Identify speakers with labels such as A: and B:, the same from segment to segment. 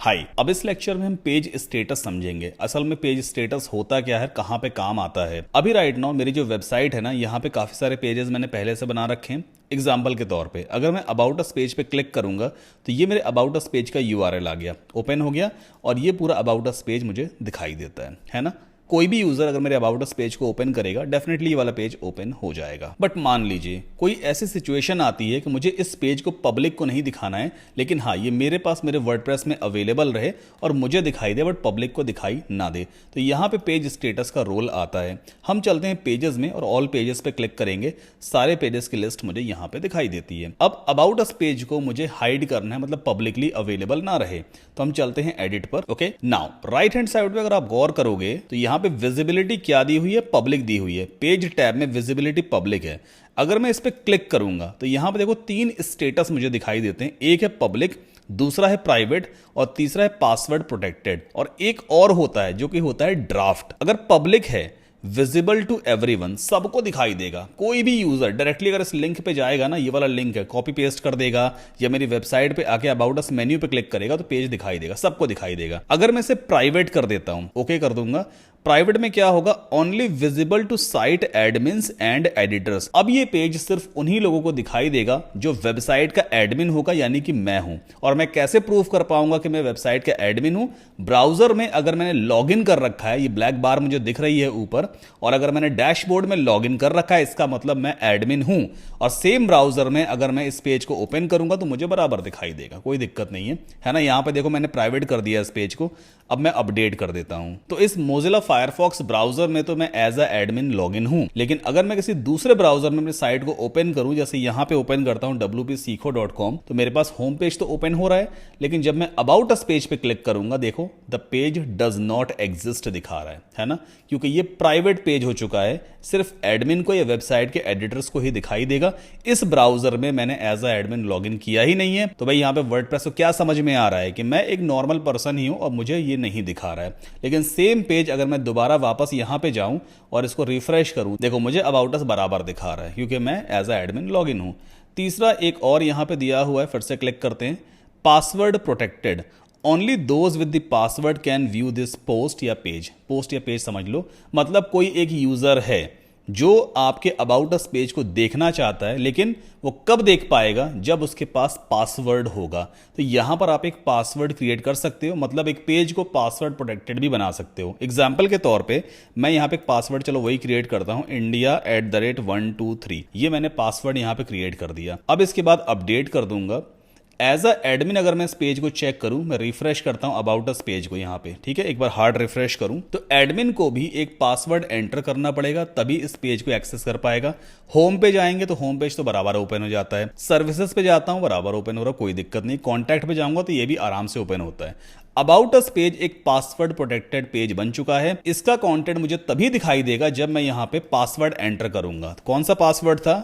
A: हाय, अब इस लेक्चर में हम पेज स्टेटस समझेंगे। असल में पेज स्टेटस होता क्या है, कहाँ पे काम आता है। अभी राइट नाउ मेरी जो वेबसाइट है ना, यहाँ पे काफी सारे पेजेस मैंने पहले से बना रखे हैं। एग्जाम्पल के तौर पे अगर मैं अबाउट अस पेज पे क्लिक करूंगा तो ये मेरे अबाउट अस पेज का यूआरएल आ गया, ओपन हो गया और ये पूरा अबाउट अस पेज मुझे दिखाई देता है ना। कोई भी यूजर अगर मेरे अबाउट अस पेज को ओपन करेगा डेफिनेटली ये वाला पेज ओपन हो जाएगा। बट मान लीजिए कोई ऐसी सिचुएशन आती है कि मुझे इस पेज को पब्लिक को नहीं दिखाना है, लेकिन हाँ ये मेरे पास मेरे वर्डप्रेस में अवेलेबल रहे और मुझे दिखाई दे बट पब्लिक को दिखाई ना दे, तो यहाँ पे पेज स्टेटस का रोल आता है। हम चलते हैं पेजेस में और ऑल पेजेस पे क्लिक करेंगे, सारे पेजेस की लिस्ट मुझे यहाँ पे दिखाई देती है। अब अबाउट अस पेज को मुझे हाइड करना है, मतलब पब्लिकली अवेलेबल ना रहे, तो हम चलते हैं एडिट पर। Okay, now right hand side पे अगर आप गौर करोगे तो यहाँ पे विजिबिलिटी क्या दी हुई है, पब्लिक दी हुई है। पेज टैब में विजिबिलिटी पब्लिक है। अगर मैं इस पे क्लिक करूंगा तो यहां पे देखो तीन स्टेटस मुझे दिखाई देते हैं, एक है पब्लिक, दूसरा है प्राइवेट और तीसरा है पासवर्ड प्रोटेक्टेड, और एक और होता है जो कि होता है ड्राफ्ट। अगर पब्लिक है विजिबल टू एवरीवन, सबको दिखाई देगा। कोई भी यूजर डायरेक्टली अगर इस लिंक पे जाएगा ना, ये वाला लिंक है, कॉपी पेस्ट कर देगा या मेरी वेबसाइट पे आके अबाउट अस मेन्यू पे क्लिक करेगा तो पेज दिखाई देगा, सबको दिखाई देगा। अगर मैं इसे प्राइवेट कर देता हूं, ओके कर दूंगा, प्राइवेट में क्या होगा, only visible to site admins and editors. अब ये पेज सिर्फ उन्हीं लोगों को दिखाई देगा जो वेबसाइट का एडमिन होगा, यानी कि मैं हूं। और मैं कैसे प्रूफ कर पाऊंगा कि मैं वेबसाइट का एडमिन हूं? ब्राउजर में अगर मैंने लॉगिन कर रखा है, ये ब्लैक बार मुझे दिख रही है ऊपर, और अगर मैंने डैशबोर्ड में लॉगिन कर रखा है, इसका मतलब मैं एडमिन हूं। और सेम ब्राउजर में अगर मैं इस पेज को ओपन करूंगा तो मुझे बराबर दिखाई देगा, कोई दिक्कत नहीं है ना। यहां पे देखो मैंने प्राइवेट कर दिया इस पेज को, अब मैं अपडेट कर देता हूं। तो इस मोजिला फायरफॉक्स ब्राउजर में तो मैं एज अ एडमिन लॉगिन हूं, लेकिन अगर मैं किसी दूसरे ब्राउजर में अपनी साइट को ओपन करूं, जैसे यहां पे ओपन करता हूं wpsikho.com, तो मेरे पास होम पेज तो ओपन हो रहा है, लेकिन जब मैं अबाउट अस पेज पे क्लिक करूंगा, देखो the page does not exist दिखा रहा है ना, क्योंकि ये प्राइवेट पेज हो चुका है। सिर्फ एडमिन को या वेबसाइट के एडिटर्स को ही दिखाई देगा। इस ब्राउजर में मैंने एज अ एडमिन लॉगिन किया ही नहीं है। तो भाई यहां पे वर्डप्रेस को क्या समझ में आ रहा है कि मैं एक नॉर्मल पर्सन ही हूं और मुझे ये नहीं दिखा रहा है। लेकिन सेम पेज अगर मैं दोबारा वापस यहां पे जाऊं और इसको रिफ्रेश करूं, देखो मुझे अबाउट अस बराबर दिखा रहा है क्योंकि मैं एज अ एडमिन लॉगिन हूं। तीसरा एक और यहां पे दिया हुआ है, फिर से क्लिक करते हैं, password protected, only those with the password can view this post या पेज। पोस्ट या पेज समझ लो, मतलब कोई एक यूजर है जो आपके अबाउट अस पेज को देखना चाहता है, लेकिन वो कब देख पाएगा, जब उसके पास पासवर्ड होगा। तो यहां पर आप एक पासवर्ड क्रिएट कर सकते हो, मतलब एक पेज को पासवर्ड प्रोटेक्टेड भी बना सकते हो। एग्जाम्पल के तौर पे मैं यहां पे एक पासवर्ड, चलो वही क्रिएट करता हूं, India@123। ये मैंने पासवर्ड यहां पे क्रिएट कर दिया। अब इसके बाद अपडेट कर दूंगा। एज अ एडमिन अगर मैं इस पेज को चेक करूं, मैं रिफ्रेश करता हूं अबाउट अस पेज को यहां पे, ठीक है, एक बार हार्ड रिफ्रेश करूं, तो एडमिन को भी एक पासवर्ड एंटर करना पड़ेगा, तभी इस पेज को एक्सेस कर पाएगा। होम पे जाएंगे तो होम पेज तो बराबर ओपन हो जाता है, सर्विसेज पे जाता हूं बराबर ओपन हो रहा, कोई दिक्कत नहीं। कॉन्टैक्ट पे जाऊंगा तो ये भी आराम से ओपन होता है। अबाउट अस पेज एक पासवर्ड प्रोटेक्टेड पेज बन चुका है। इसका कंटेंट मुझे तभी दिखाई देगा जब मैं यहां पे पासवर्ड एंटर करूंगा। कौन सा पासवर्ड था?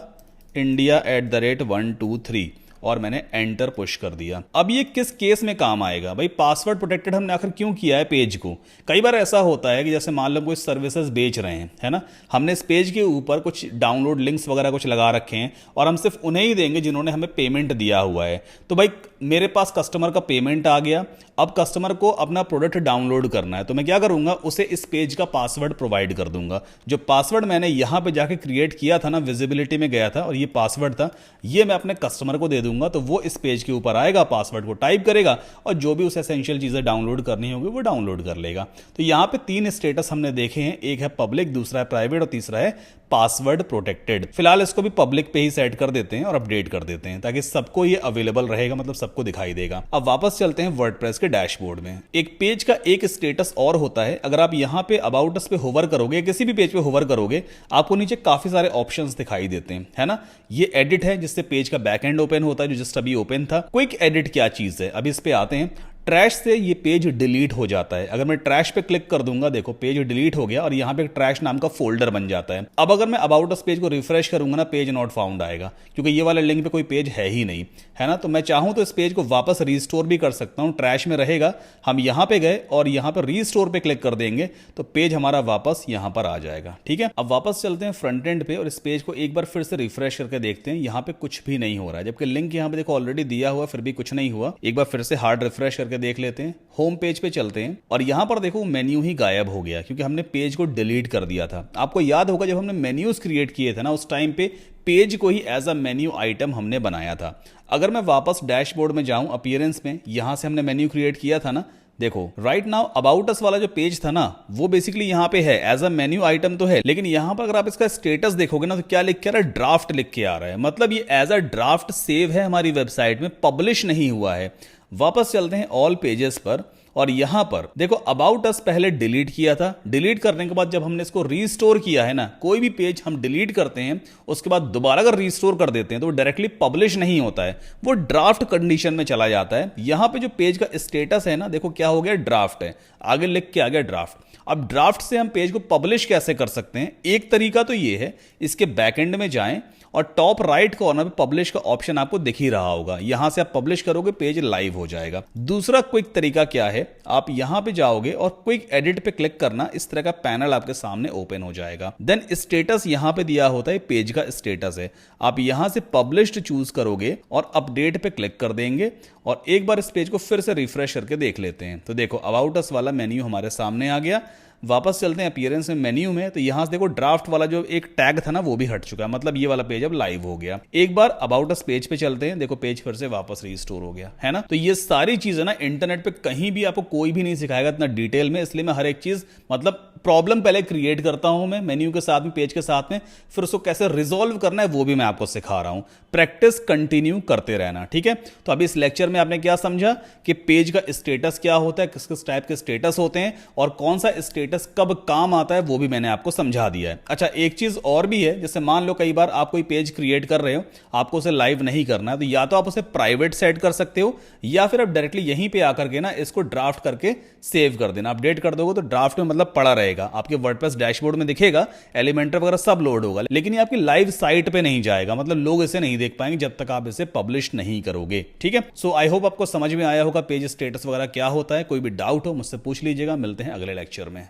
A: India@123, और मैंने एंटर पुश कर दिया। अब ये किस केस में काम आएगा? भाई पासवर्ड प्रोटेक्टेड हमने आखिर क्यों किया है पेज को? कई बार ऐसा होता है कि जैसे मान लो कोई सर्विसेज बेच रहे हैं, है ना, हमने इस पेज के ऊपर कुछ डाउनलोड लिंक्स वगैरह कुछ लगा रखे हैं और हम सिर्फ उन्हें ही देंगे जिन्होंने हमें पेमेंट दिया हुआ है। तो भाई मेरे पास कस्टमर का पेमेंट आ गया, अब कस्टमर को अपना प्रोडक्ट डाउनलोड करना है, तो मैं क्या करूंगा, उसे इस पेज का पासवर्ड प्रोवाइड कर दूंगा। जो पासवर्ड मैंने यहां पे जाके क्रिएट किया था ना, विजिबिलिटी में गया था और ये पासवर्ड था, ये मैं अपने कस्टमर को दे दूंगा, तो वो इस पेज के ऊपर आएगा, पासवर्ड को टाइप करेगा और जो भी उसे एसेंशियल चीजें डाउनलोड करनी होगी वो डाउनलोड कर लेगा। तो यहां पे तीन स्टेटस हमने देखे हैं, एक है पब्लिक, दूसरा है प्राइवेट और तीसरा है पासवर्ड प्रोटेक्टेड। फिलहाल इसको भी पब्लिक पे ही सेट कर देते हैं और अपडेट कर देते हैं ताकि सबको ये अवेलेबल रहेगा, मतलब सबको दिखाई देगा। अब वापस चलते हैं वर्डप्रेस के डैशबोर्ड में। एक पेज का एक स्टेटस और होता है, अगर आप यहां पे अबाउट अस पे होवर करोगे, किसी भी पेज पे होवर करोगे, आपको नीचे काफी सारे ऑप्शंस दिखाई देते हैं, है ना। ये एडिट है जिससे पेज का बैकएंड ओपन होता है, जो जस्ट अभी ओपन था। क्विक एडिट क्या चीज है, अभी इस पे आते हैं। ट्रैश से ये पेज डिलीट हो जाता है। अगर मैं ट्रैश पे क्लिक कर दूंगा, देखो पेज डिलीट हो गया और यहां पे एक ट्रैश नाम का फोल्डर बन जाता है। अब अगर मैं अबाउट अस पेज को रिफ्रेश करूंगा ना, पेज नॉट फाउंड आएगा क्योंकि ये वाले लिंक पे कोई पेज है ही नहीं, है ना। तो मैं चाहूं तो इस पेज को वापस रिस्टोर भी कर सकता हूं, ट्रैश में रहेगा। हम यहां पे गए और यहां पर रिस्टोर पे क्लिक कर देंगे तो पेज हमारा वापस यहां पर आ जाएगा, ठीक है। अब वापस चलते हैं फ्रंट एंड पे और इस पेज को एक बार फिर से रिफ्रेश करके देखते हैं। यहां पे कुछ भी नहीं हो रहा है, जबकि लिंक यहां पे देखो ऑलरेडी दिया हुआ, फिर भी कुछ नहीं हुआ। एक बार फिर से हार्ड रिफ्रेश करके करके देख लेते हैं। होम पेज पे चलते हैं और यहाँ पर देखो मेन्यू ही गायब हो गया क्योंकि हमने पेज को डिलीट कर दिया था। आपको याद होगा जब हमने मेन्यूज क्रिएट किए थे ना, उस टाइम पे पेज को ही एज अ मेन्यू आइटम हमने बनाया था। अगर मैं वापस डैशबोर्ड में जाऊं, अपीयरेंस में, यहां से हमने मेन्यू क्रिएट किया था ना, देखो राइट नाउ अबाउट अस वाला जो पेज था ना, वो बेसिकली यहाँ पे है एज अ मेन्यू आइटम तो है, लेकिन यहाँ पर अगर आप इसका स्टेटस देखोगे ना तो क्या लिख के आ रहा है, ड्राफ्ट लिख के आ रहा है। मतलब ये एज अ ड्राफ्ट सेव है हमारी वेबसाइट में, पब्लिश नहीं हुआ है। वापस चलते हैं ऑल पेजेस पर और यहां पर देखो अबाउट अस पहले डिलीट किया था। डिलीट करने के बाद जब हमने इसको रीस्टोर किया है ना, कोई भी पेज हम डिलीट करते हैं उसके बाद दोबारा अगर रीस्टोर कर देते हैं तो वो डायरेक्टली पब्लिश नहीं होता है, वो ड्राफ्ट कंडीशन में चला जाता है। यहां पे जो पेज का स्टेटस है ना, देखो क्या हो गया, ड्राफ्ट है, आगे लिख के आ गया ड्राफ्ट। अब ड्राफ्ट से हम पेज को पब्लिश कैसे कर सकते हैं? एक तरीका तो ये है, इसके बैकएंड में जाएं और टॉप राइट कॉर्नर पे पब्लिश का ऑप्शन आपको दिख ही रहा होगा, यहां से आप पब्लिश करोगे पेज लाइव हो जाएगा। दूसरा क्विक तरीका क्या है, आप यहां पे जाओगे और क्विक एडिट पे क्लिक करना, इस तरह का पैनल आपके सामने ओपन हो जाएगा। देन स्टेटस यहां पे दिया होता है, पेज का स्टेटस है, आप यहां से पब्लिश्ड चूज करोगे और अपडेट पे क्लिक कर देंगे और एक बार इस पेज को फिर से रिफ्रेश करके देख लेते हैं। तो देखो अबाउट अस वाला मेन्यू हमारे सामने आ गया। वापस चलते हैं अपीयरेंस में, मेन्यू में, तो यहां से देखो ड्राफ्ट वाला जो एक टैग था ना वो भी हट चुका है, मतलब ये वाला पेज अब लाइव हो गया। एक बार अबाउट अस पेज पे चलते हैं, देखो पेज फिर से वापस रीस्टोर हो गया है ना। तो ये सारी चीजें ना इंटरनेट पे कहीं भी आपको कोई भी नहीं सिखाएगा इतना डिटेल में, इसलिए मैं हर एक चीज मतलब प्रॉब्लम पहले क्रिएट करता हूं मैं मेन्यू के साथ में, पेज के साथ में, फिर उसको कैसे रिजॉल्व करना है वो भी मैं आपको सिखा रहा हूं। प्रैक्टिस कंटिन्यू करते रहना, ठीक है। तो अभी इस लेक्चर में आपने क्या समझा कि पेज का स्टेटस क्या होता है, किस किस टाइप के स्टेटस होते हैं और कौन सा स्टेटस कब काम आता है, वो भी मैंने आपको समझा दिया है। अच्छा, एक चीज और भी है, जैसे मान लो कई बार आप कोई पेज क्रिएट कर रहे हो, आपको उसे लाइव नहीं करना है, तो या तो आप उसे प्राइवेट सेट कर सकते हो या फिर आप डायरेक्टली यहीं पे आकर के ना इसको ड्राफ्ट करके सेव कर देना। अपडेट कर दोगे तो ड्राफ्ट में मतलब पड़ा रहेगा, आपके वर्डप्रेस डैशबोर्ड में दिखेगा, एलिमेंटर वगैरह सब लोड होगा, लेकिन ये आपकी लाइव साइट पे नहीं जाएगा, मतलब लोग इसे नहीं देख पाएंगे जब तक आप इसे पब्लिश नहीं करोगे, ठीक है। सो आई होप आपको समझ में आया होगा पेज स्टेटस वगैरह क्या होता है। कोई भी डाउट हो मुझसे पूछ लीजिएगा, मिलते हैं अगले लेक्चर में।